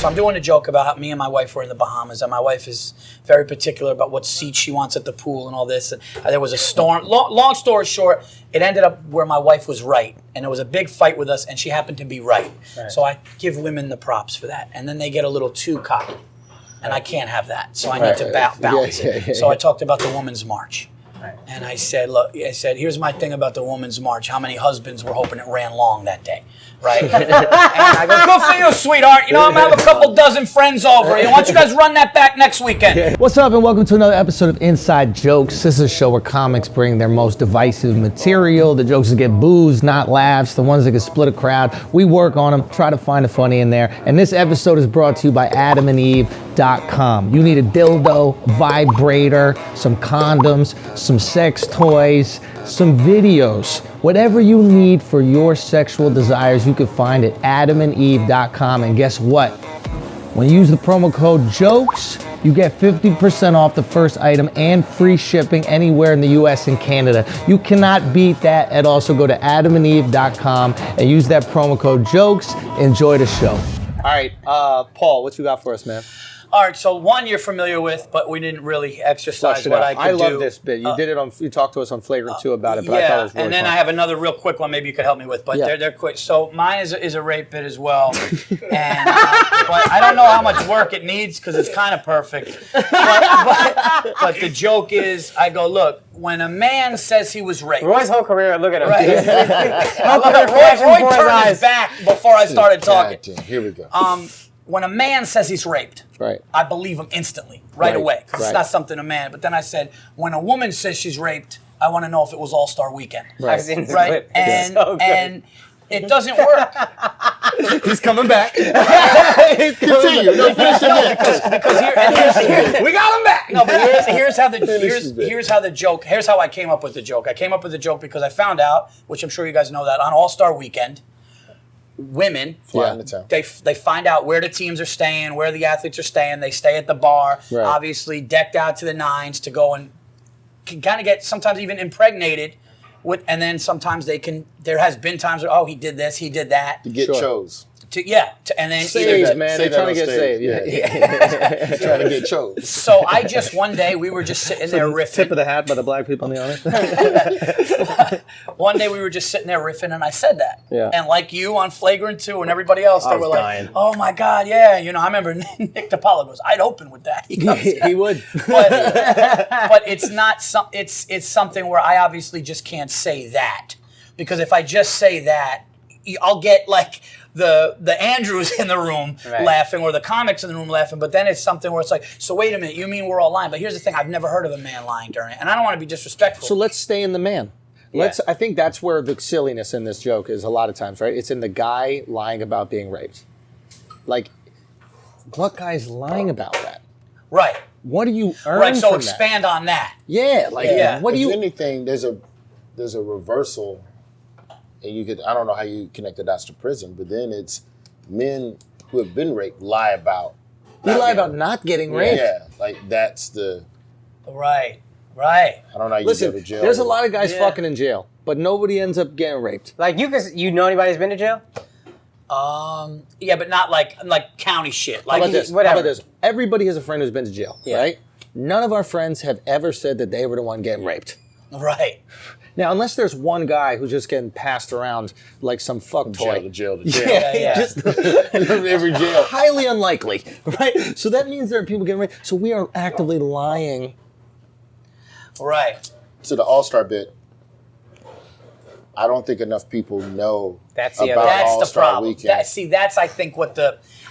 So I'm doing a joke about how me and my wife were in the Bahamas, and my wife is very particular about what seat she wants at the pool and all this. And there was a storm. Long story short, it ended up where my wife was right, and there was a big fight with us, and she happened to be right. So I give women the props for that, and then they get a little too cocky, and I can't have that. So I need to balance it. So I talked about the Women's March. Right. And I said, look, here's my thing about the Women's March. How many husbands were hoping it ran long that day, right? And I go, good for you, sweetheart. You know, I'm going to have a couple dozen friends over. Why don't you guys run that back next weekend? What's up, and welcome to another episode of Inside Jokes. This is a show where comics bring their most divisive material, the jokes that get boos, not laughs, the ones that can split a crowd. We work on them, try to find the funny in there. And this episode is brought to you by AdamandEve.com. You need a dildo, vibrator, some condoms, some sex toys, some videos, whatever you need for your sexual desires, you can find it at AdamandEve.com. And guess what? When you use the promo code JOKES, you get 50% off the first item and free shipping anywhere in the US and Canada. You cannot beat that at all. So go to AdamandEve.com and use that promo code JOKES. Enjoy the show. All right, Paul, what you got for us, man? All right, so one you're familiar with, but we didn't really exercise what I could do. I love this bit. You did it on. You talked to us on Flagrant 2 about it, but I thought it was really and then fun. I have another real quick one. Maybe you could help me with, but they're quick. So mine is a rape bit as well, and but I don't know how much work it needs because it's kind of perfect. But the joke is, I go, look, when a man says he was raped. Roy's whole career, look at him. Roy turned his back before I started talking. Here we go. When a man says he's raped, I believe him instantly, right away, because it's not something a man. But then I said, when a woman says she's raped, I want to know if it was All-Star Weekend. I've seen this clip. And it doesn't work. He's coming back. Continue. No, finish it. Because we got him back. No, but here's how the joke. Here's how I came up with the joke. I came up with the joke because I found out, which I'm sure you guys know, that on All-Star Weekend, women, they find out where the teams are staying, where the athletes are staying. They stay at the bar, obviously decked out to the nines to go and can kind of get sometimes even impregnated with, and then sometimes they can. There has been times where he did this, he did that to get chose. And then saved, man. They're trying to get saved. Trying to get chose. So one day we were just sitting there riffing. Tip of the hat by the black people on the honor. One day we were just sitting there riffing, and I said that. Yeah. And like you on Flagrant 2 and everybody else, they were like, dying. "Oh my God, yeah." You know, I remember Nick DiPaolo goes, "I'd open with that." He goes, he would. But it's not it's something where I obviously just can't say that, because if I just say that, I'll get like the Andrews in the room laughing, or the comics in the room laughing, but then it's something where it's like, so wait a minute, you mean we're all lying? But here's the thing, I've never heard of a man lying during it, and I don't want to be disrespectful. So let's stay in the man. I think that's where the silliness in this joke is a lot of times, right? It's in the guy lying about being raped. Like, what guy's lying about that? Right. What do you earn so from expand on that. Yeah, what do you... If anything, there's a reversal. And you could, I don't know how you connect the dots to prison, but then it's men who have been raped lie about. You lie about not getting raped. Yeah, like that's the. Right. I don't know how you go to jail. There's a lot of guys fucking in jail, but nobody ends up getting raped. Like you know anybody who's been to jail? Yeah, but not like county shit. Like How about this? Everybody has a friend who's been to jail, right? None of our friends have ever said that they were the one getting raped. Right. Now, unless there's one guy who's just getting passed around like some fuck toy. Jail to jail. Yeah. Just every jail. Highly unlikely, right? So that means there are people getting raped. So we are actively lying. Right. To the All-Star bit, I don't think enough people know that's about All-Star the problem. Weekend. That's I think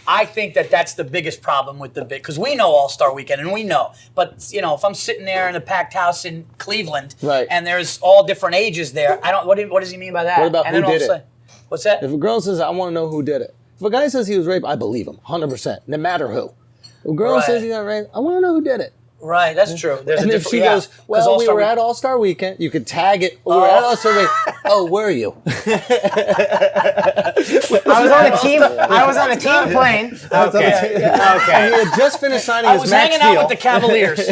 I think that's the biggest problem with the bit, because we know All-Star Weekend and we know, but if I'm sitting there in a packed house in Cleveland, and there's all different ages there, I don't. What does he mean by that? What about who did it? What's that? If a girl says, "I want to know who did it," if a guy says he was raped, I believe him 100%, no matter who. If a girl says he got raped, I want to know who did it. Right, that's true. And if she goes, well, we were at All-Star Weekend, you could tag it. We were at All-Star Weekend. Oh, were you? I was on a team plane. Okay. And he had just finished signing his max deal. I was hanging out with the Cavaliers.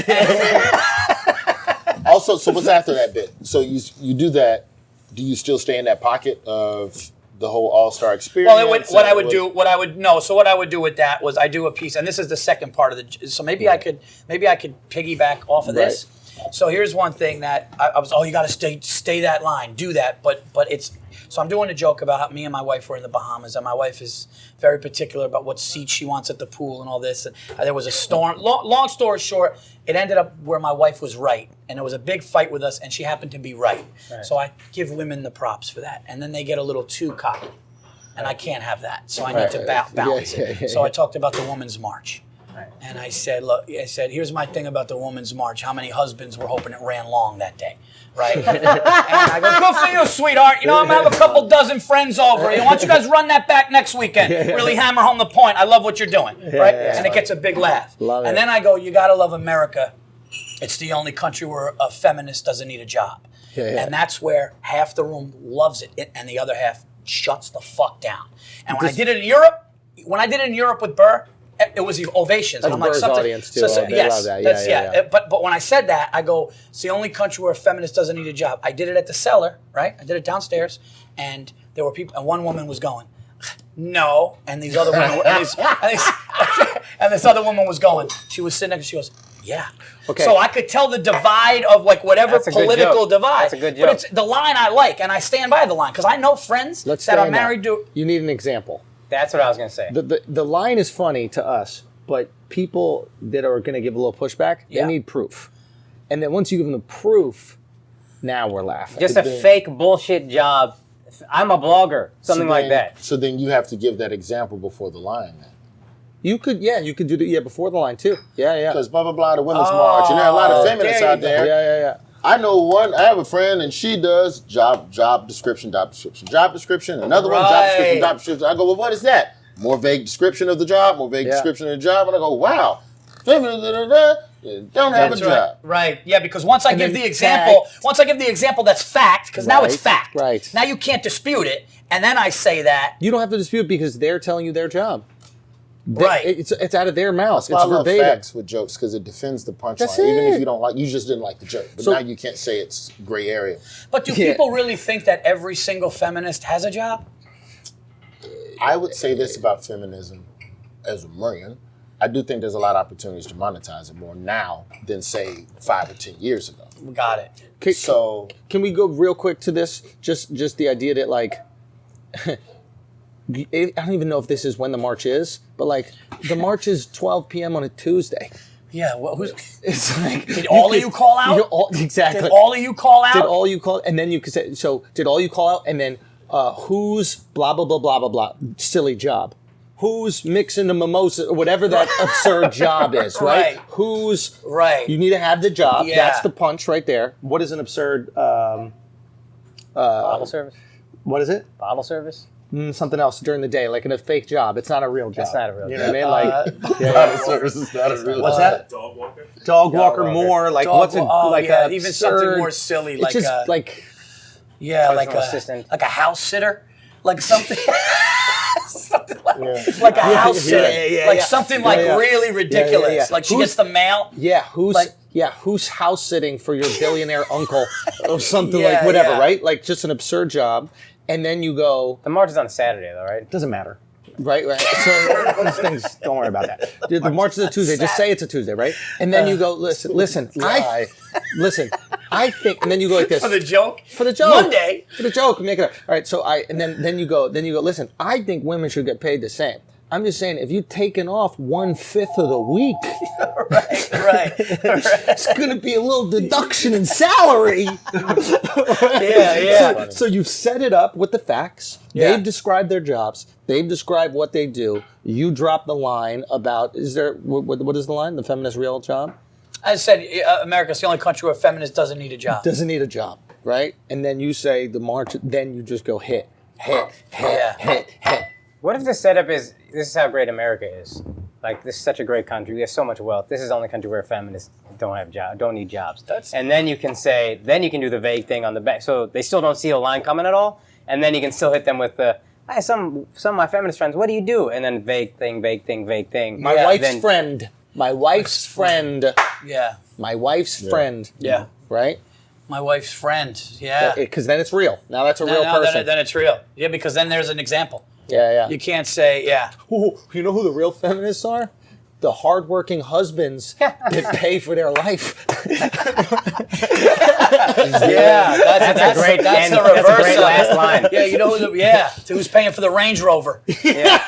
Also, so what's after that bit? So you do that. Do you still stay in that pocket of the whole All-Star experience? Well, what I would do with that was I do a piece, and this is the second part of the. So maybe I could piggyback off of this. So here's one thing that I was. Oh, you got to stay that line, do that. But it's. So I'm doing a joke about how me and my wife were in the Bahamas, and my wife is very particular about what seat she wants at the pool and all this. And there was a storm. Long story short, it ended up where my wife was right, and there was a big fight with us, and she happened to be right. So I give women the props for that, and then they get a little too cocky, and I can't have that. So I need to balance it. So I talked about the Women's March. And I said, look, here's my thing about the Women's March. How many husbands were hoping it ran long that day, right? And I go, good for you, sweetheart. You know, I'm going to have a couple dozen friends over. Why don't you guys run that back next weekend? Really hammer home the point. I love what you're doing, right? And it gets a big laugh. And then I go, you got to love America. It's the only country where a feminist doesn't need a job. And that's where half the room loves it, and the other half shuts the fuck down. And when I did it in Europe with Burr, it was ovations. That's and I'm Burr's like, audience too. Yes, love that. Yeah. But when I said that, I go, it's the only country where a feminist doesn't need a job. I did it at the cellar, right? I did it downstairs, and there were people, and one woman was going, no, and these other women, and this other woman was going. She was sitting next, she goes, yeah. Okay. So I could tell the divide of like whatever political divide. That's a good joke. But it's the line I like, and I stand by the line because I know friends that are married to. You need an example. That's what I was going to say. The line is funny to us, but people that are going to give a little pushback, they need proof. And then once you give them the proof, now we're laughing. Just a fake bullshit job. I'm a blogger, something like that. So then you have to give that example before the line then. You could do the before the line too. Yeah. Because blah, blah, blah, the Women's March, and there are a lot of feminists out there. Yeah. I know I have a friend, and she does job description, another one, job description. I go, well, what is that? More vague description of the job, more vague description of the job. And I go, wow, don't have a job. Right, yeah, because once I give the example, that's fact, because now it's fact. Right. Now you can't dispute it, and then I say that. You don't have to dispute because they're telling you their job. Right. It's out of their mouth. That's why I love facts with jokes, because it defends the punchline. Even if you don't you just didn't like the joke. But now you can't say it's gray area. But do people really think that every single feminist has a job? I would say this about feminism as a Marian. I do think there's a lot of opportunities to monetize it more now than, say, 5 or 10 years ago. Got it. So can we go real quick to this? Just the idea that, like, I don't even know if this is when the march is, but like the march is 12 p.m. on a Tuesday. Yeah, it's like did all of you call out? Exactly. Did all of you call out? Did all you call? And then you could say, so did all you call out? And then who's blah blah blah blah blah blah silly job? Who's mixing the mimosa or whatever that absurd job is, right? Who's right? You need to have the job. Yeah. That's the punch right there. What is an absurd? Bottle service. What is it? Bottle service. Something else during the day, like in a fake job. It's not a real job. It's not a real job. You know what I mean? Like, bottle service is not a real what's that? Dog walker. Dog walker more like what's it like? Even something more silly, like just like assistant. like a house sitter, like something. Something like a house sitter, something really ridiculous. Like she gets the mail. Yeah, who's house sitting for your billionaire uncle or something like whatever, right? Like just an absurd job, and then you go. The march is on a Saturday, though, right? Doesn't matter. Right. So those things, don't worry about that. The march is a Tuesday. Just say it's a Tuesday, right? And then you go, listen. I think, and then you go like this for the joke. Monday for the joke. Make it up. All right. So then you go. Listen. I think women should get paid the same. I'm just saying, if you've taken off 1/5 of the week, right. It's going to be a little deduction in salary. So you've set it up with the facts. Yeah. They've described their jobs. They've described what they do. You drop the line about, what is the line? The feminist real job? I said, America's the only country where a feminist doesn't need a job. Doesn't need a job, right? And then you say the march, then you just go hit. What if the setup is, this is how great America is? Like, this is such a great country. We have so much wealth. This is the only country where feminists don't need jobs. And then you can say, then you can do the vague thing on the back. So they still don't see the line coming at all. And then you can still hit them with the, hey, some of my feminist friends, what do you do? And then vague thing. My wife's friend. Yeah. My wife's friend. Yeah. Right? My wife's friend. Yeah. Because then it's real. Now that's a real person. Then it's real. Yeah, because then there's an example. Yeah. You can't say, You know who the real feminists are? The hardworking husbands that pay for their life. That's a great that's end. the reverse. That's a great of last it. line. Yeah, you know who's paying for the Range Rover. Yeah,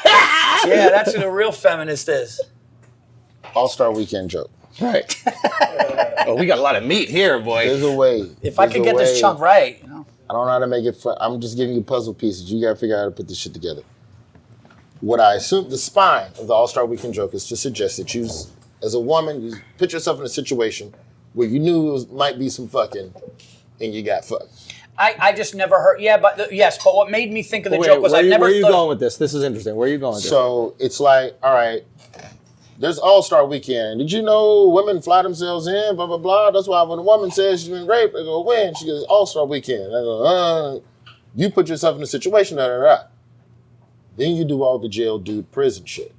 that's who the real feminist is. All-Star Weekend joke. Right. Oh, we got a lot of meat here, boy. There's a way. If I could get this chunk right, I don't know how to make it fun. I'm just giving you puzzle pieces. You got to figure out how to put this shit together. What I assume the spine of the All-Star Weekend joke is to suggest that you, as a woman, you put yourself in a situation where you knew it might be some fucking, and you got fucked. I just never heard. Yeah, but but what made me think of the joke was I never. Where are you going with this? This is interesting. Where are you going with this? So it's like, all right, there's All-Star Weekend. Did you know women fly themselves in? Blah blah blah. That's why when a woman says she's been raped, they go, when? She goes, All-Star Weekend. I go, you put yourself in a situation. Da da da. Then you do all the jail dude prison shit.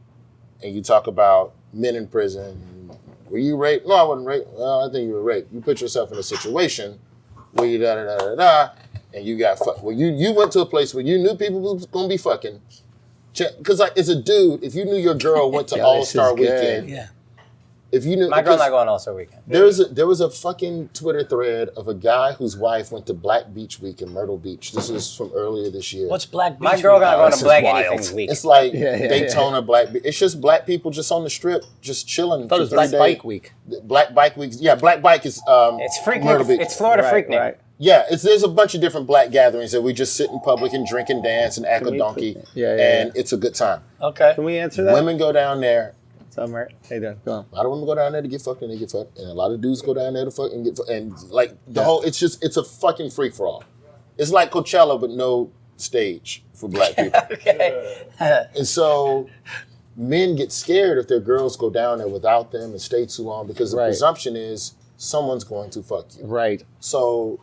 And you talk about men in prison. Were you raped? No, I wasn't raped. Well, I think you were raped. You put yourself in a situation where you da-da-da-da-da, and you got fucked. Well, you went to a place where you knew people was going to be fucking. Because like, as a dude, if you knew your girl went to All-Star Weekend. Yeah. If you knew, My girl's not going All-Star Weekend. There was a fucking Twitter thread of a guy whose wife went to Black Beach Week in Myrtle Beach. This is from earlier this year. What's Black Beach? My girl got going to Black wild. Anything Week. It's like Daytona Black Beach. It's just black people just on the strip, just chilling. I thought it was Black Bike Week. Black Bike Week. Yeah, Black Bike is It's Freaknik. Myrtle Beach. It's Florida Freaknik. Right. Yeah, there's a bunch of different black gatherings that we just sit in public and drink and dance and act a donkey, and it's a good time. Okay. Can we answer that? Women go down there. Somewhere. Hey there. Go on. A lot of women go down there to get fucked and they get fucked, and a lot of dudes go down there to fuck and get fucked, and like the whole, it's a fucking free for all. It's like Coachella but no stage for black people. Okay. And so men get scared if their girls go down there without them and stay too long because the presumption is someone's going to fuck you. Right. So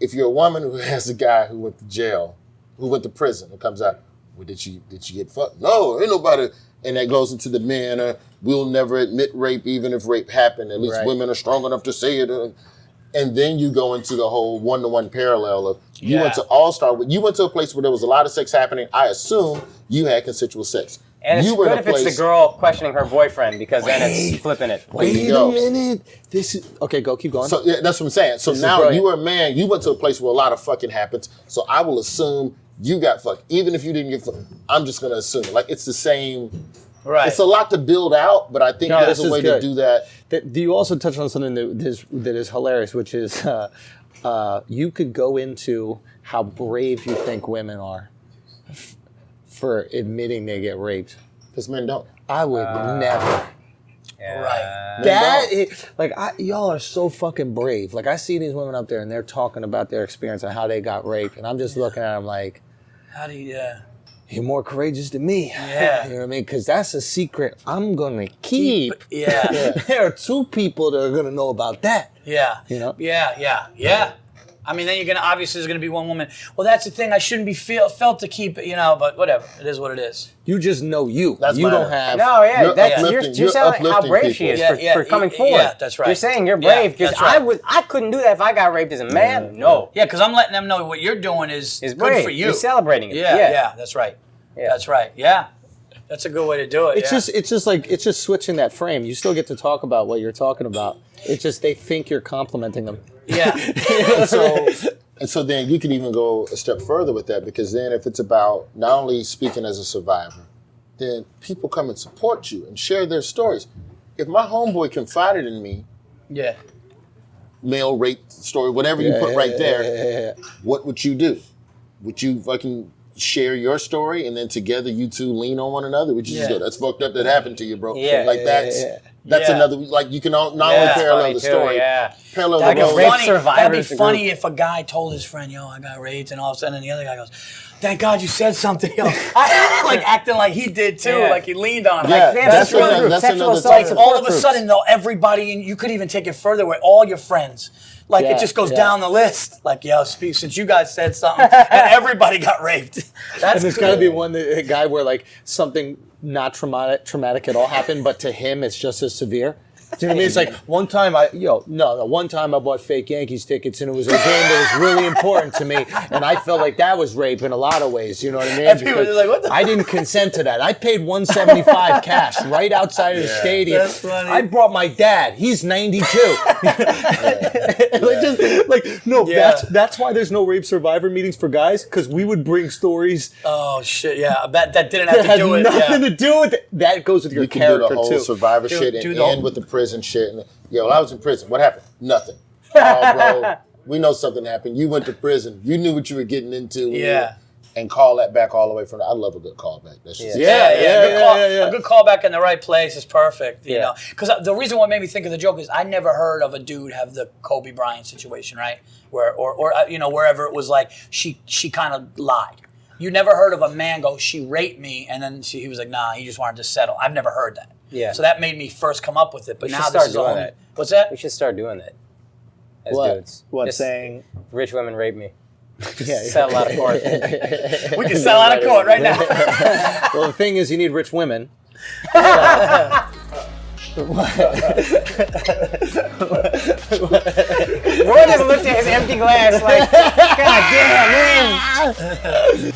if you're a woman who has a guy who went to jail, who went to prison, and comes out, well, did you get fucked? No, ain't nobody. And that goes into the men, we'll never admit rape even if rape happened. At least women are strong enough to say it. And then you go into the whole one-to-one parallel of you went to All-Star, you went to a place where there was a lot of sex happening. I assume you had consensual sex. And it's good if it's the girl questioning her boyfriend because then it's flipping it. Wait a minute. This is okay. Go. Keep going. So yeah, that's what I'm saying. So now you were a man. You went to a place where a lot of fucking happens. So I will assume you got fucked, even if you didn't get fucked. I'm just gonna assume like it's the same. Right. It's a lot to build out, but I think there's a way to do that. Do you also touch on something that is hilarious, which is you could go into how brave you think women are for admitting they get raped. Because men don't. I would never. Yeah. Right. That is, like, y'all are so fucking brave. Like, I see these women up there and they're talking about their experience and how they got raped, and I'm just looking at them like, How do you? you're more courageous than me. Yeah. You know what I mean? Because that's a secret I'm gonna keep. Yeah. There are two people that are gonna know about that. Yeah. You know? Yeah. I mean, then you're gonna obviously there's gonna be one woman. Well, that's the thing. I shouldn't be felt to keep it, but whatever. It is what it is. You just know you. That's you mine. don't have. No, yeah, You're you're you're telling how uplifting brave she is people. for coming forward. Yeah, that's right. You're saying you're brave because that's right. I couldn't do that if I got raped as a man. No. Yeah, because I'm letting them know what you're doing is It's good brave. for you. You're celebrating it. Yeah, that's right. Yeah. That's right. Yeah, that's a good way to do it. It's just switching that frame. You still get to talk about what you're talking about. It's just they think you're complimenting them. Yeah. And so then you can even go a step further with that, because then if it's about not only speaking as a survivor, then people come and support you and share their stories. If my homeboy confided in me, Yeah. male rape story, whatever you put right there, what would you do? Would you fucking share your story and then together you two lean on one another? Would you just go, that's fucked up that happened to you, bro? Yeah. Like that's another, like you can not only parallel the story, parallel That'd the be role. funny. survivors That'd be to funny if a guy told his friend, "Yo, I got raped," and all of a sudden the other guy goes, "Thank God you said something." Yo, like acting like he did too, like he leaned on him. Yeah, Like, that's another like type. all of a sudden though, everybody, and you could even take it further where all your friends. Like it just goes down the list. Like, yo, since you guys said something, and everybody got raped. That's And there's got to be a guy where like something not traumatic at all happened, but to him it's just as severe. Do you know what I mean? It's like one time one time I bought fake Yankees tickets and it was a game that was really important to me, and I felt like that was rape in a lot of ways. You know what I mean? And people were like, what the I didn't consent to that. I paid $175 cash right outside of the stadium. That's funny. I brought my dad. He's 92. That's why there's no rape survivor meetings for guys, because we would bring stories. Oh shit! Yeah, I bet that didn't have That to has do it. nothing Yeah. to do with it. That goes with your You can do character the whole too. survivor shit and do the whole- end with the prison shit. And, I was in prison. What happened? Nothing. Oh, bro, we know something happened. You went to prison. You knew what you were getting into. Yeah. And call that back all the way from. I love a good callback. That's just A good callback in the right place is perfect. You Yeah. know, because the reason what made me think of the joke is I never heard of a dude have the Kobe Bryant situation, right? Where or wherever it was like she kind of lied. You never heard of a man go, she raped me, and then he was like, nah, he just wanted to settle. I've never heard that. Yeah. So that made me first come up with it. But We now should this start is doing all. that. What's that? We should start doing that as What? dudes. What, Just saying? Rich women rape me. Yeah. Settle out of court. We can sell out of court right now. Well, the thing is, you need rich women. Roy just looked at his empty glass like, God damn, man.